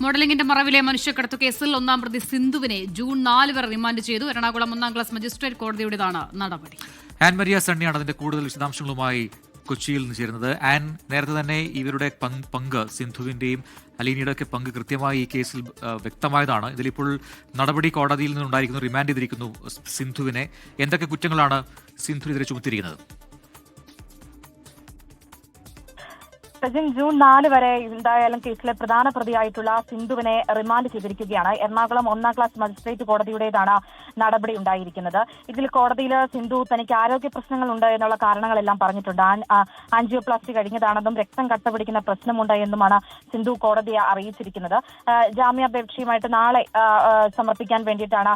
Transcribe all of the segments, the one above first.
മോഡലിംഗിന്റെ മറവിലെ മനുഷ്യക്കടത്തു കേസിൽ ഒന്നാം പ്രതി സിന്ധുവിനെ ജൂൺ 4 വരെ റിമാൻഡ് ചെയ്തു. എറണാകുളം 1-ാം ക്ലാസ് മജിസ്ട്രേറ്റ് കോടതിയുടേതാണ് നടപടി. ആൻ മരിയ സണ്ണിയാണ് അതിന്റെ കൂടുതൽ വിശദാംശങ്ങളുമായി കൊച്ചിയിൽ നിന്ന് ചേരുന്നത്. ആൻ, നേരത്തെ തന്നെ ഇവരുടെ പങ്ക്, സിന്ധുവിന്റെയും അലീനയുടെ ഒക്കെ പങ്ക് കൃത്യമായി ഈ കേസിൽ വ്യക്തമായതാണ്. ഇതിലിപ്പോൾ നടപടി കോടതിയിൽ നിന്നുണ്ടായിരിക്കുന്നു, റിമാൻഡ് ചെയ്തിരിക്കുന്നു സിന്ധുവിനെ. എന്തൊക്കെ കുറ്റങ്ങളാണ് സിന്ധുവിനെതിരെ ചുമത്തിയിരിക്കുന്നത്? ജൂൺ 4 വരെ എന്തായാലും കേസിലെ പ്രധാന പ്രതിയായിട്ടുള്ള സിന്ധുവിനെ റിമാൻഡ് ചെയ്തിരിക്കുകയാണ്. എറണാകുളം 1-ാം ക്ലാസ് മജിസ്ട്രേറ്റ് കോടതിയുടേതാണ് നടപടി ഉണ്ടായിരിക്കുന്നത്. ഇതിൽ കോടതിയിൽ സിന്ധു തനിക്ക് ആരോഗ്യ പ്രശ്നങ്ങളുണ്ട് എന്നുള്ള കാരണങ്ങളെല്ലാം പറഞ്ഞിട്ടുണ്ട്. ആൻജിയോപ്ലാസ്റ്റി കഴിഞ്ഞതാണെന്നും രക്തം കട്ടപിടിക്കുന്ന പ്രശ്നമുണ്ട് എന്നുമാണ് സിന്ധു കോടതിയെ അറിയിച്ചിരിക്കുന്നത്. ജാമ്യാപേക്ഷയുമായിട്ട് നാളെ സമർപ്പിക്കാൻ വേണ്ടിയിട്ടാണ്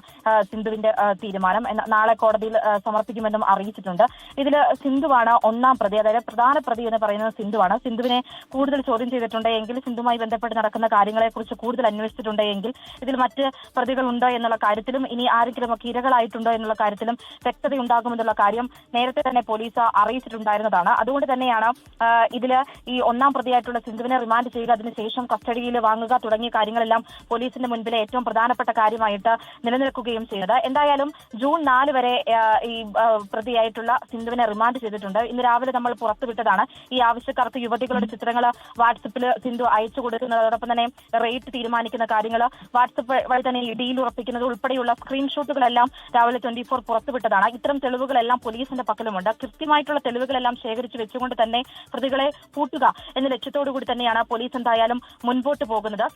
സിന്ധുവിന്റെ തീരുമാനം. നാളെ കോടതിയിൽ സമർപ്പിക്കുമെന്നും അറിയിച്ചിട്ടുണ്ട്. ഇതിൽ സിന്ധുവാണ് 1-ാം പ്രതി, അതായത് പ്രധാന പ്രതി എന്ന് പറയുന്നത് സിന്ധുവാണ്. സിന്ധുവിനെ കൂടുതൽ ചോദ്യം ചെയ്തിട്ടുണ്ടെങ്കിൽ, സിന്ധുമായി ബന്ധപ്പെട്ട് നടക്കുന്ന കാര്യങ്ങളെക്കുറിച്ച് കൂടുതൽ അന്വേഷിച്ചിട്ടുണ്ടെങ്കിൽ, ഇതിൽ മറ്റ് പ്രതികളുണ്ടോ എന്നുള്ള കാര്യത്തിലും ഇനി ആരെങ്കിലുമൊക്കെ ഇരകളായിട്ടുണ്ടോ എന്നുള്ള കാര്യത്തിലും വ്യക്തതയുണ്ടാകുമെന്നുള്ള കാര്യം നേരത്തെ തന്നെ പോലീസ് അറിയിച്ചിട്ടുണ്ടായിരുന്നതാണ്. അതുകൊണ്ട് തന്നെയാണ് ഇതില് ഈ 1-ാം പ്രതിയായിട്ടുള്ള സിന്ധുവിനെ റിമാൻഡ് ചെയ്യുക, അതിനുശേഷം കസ്റ്റഡിയിൽ വാങ്ങുക തുടങ്ങിയ കാര്യങ്ങളെല്ലാം പോലീസിന്റെ മുൻപിലെ ഏറ്റവും പ്രധാനപ്പെട്ട കാര്യമായിട്ട് നിലനിൽക്കുകയും ചെയ്തത്. എന്തായാലും ജൂൺ 4 വരെ ഈ പ്രതിയായിട്ടുള്ള സിന്ധുവിനെ റിമാൻഡ് ചെയ്തിട്ടുണ്ട്. ഇന്ന് രാവിലെ നമ്മൾ പുറത്തുവിട്ടതാണ് ഈ ആവശ്യക്കാർക്ക് യുവതികളുടെ ചിത്രങ്ങൾ വാട്സപ്പിൽ സിന്ധു അയച്ചു കൊടുക്കുന്നതോടൊപ്പം തന്നെ റേറ്റ് തീരുമാനിക്കുന്ന കാര്യങ്ങൾ വാട്സപ്പ് വഴി തന്നെ ഡീൽ ഉറപ്പിക്കുന്നത് ഉൾപ്പെടെയുള്ള സ്ക്രീൻഷോട്ടുകളെല്ലാം രാവിലെ 24 പുറത്തുവിട്ടതാണ്. ഇത്തരം തെളിവുകളെല്ലാം പോലീസിന്റെ പക്കലുമുണ്ട്. കൃത്യമായിട്ടുള്ള തെളിവുകളെല്ലാം ശേഖരിച്ചു വെച്ചുകൊണ്ട് തന്നെ പ്രതികളെ പൂട്ടുക എന്ന ലക്ഷ്യത്തോടുകൂടി തന്നെയാണ് പോലീസ് എന്തായാലും മുൻപോട്ട് പോകുന്നത്.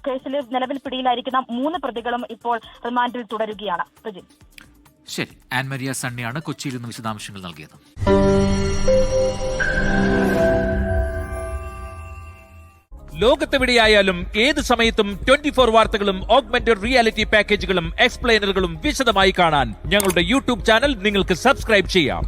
കേസിൽ നിലവിൽ പിടിയിലായിരിക്കുന്ന 3 പ്രതികളും ഇപ്പോൾ റിമാൻഡിൽ തുടരുകയാണ്. ശരി, ആൻ മരിയ സണ്ണിയാണ് കൊച്ചിയിൽ നിന്ന് വിശദാംശങ്ങൾ നൽകിയത്. ലോകത്തെവിടെയായാലും ഏത് സമയത്തും 24 വാർത്തകളും ഓഗ്മെന്റഡ് റിയാലിറ്റി പാക്കേജുകളും എക്സ്പ്ലെയിനറുകളും വിശദമായി കാണാൻ ഞങ്ങളുടെ യൂട്യൂബ് ചാനൽ നിങ്ങൾക്ക് സബ്സ്ക്രൈബ് ചെയ്യാം.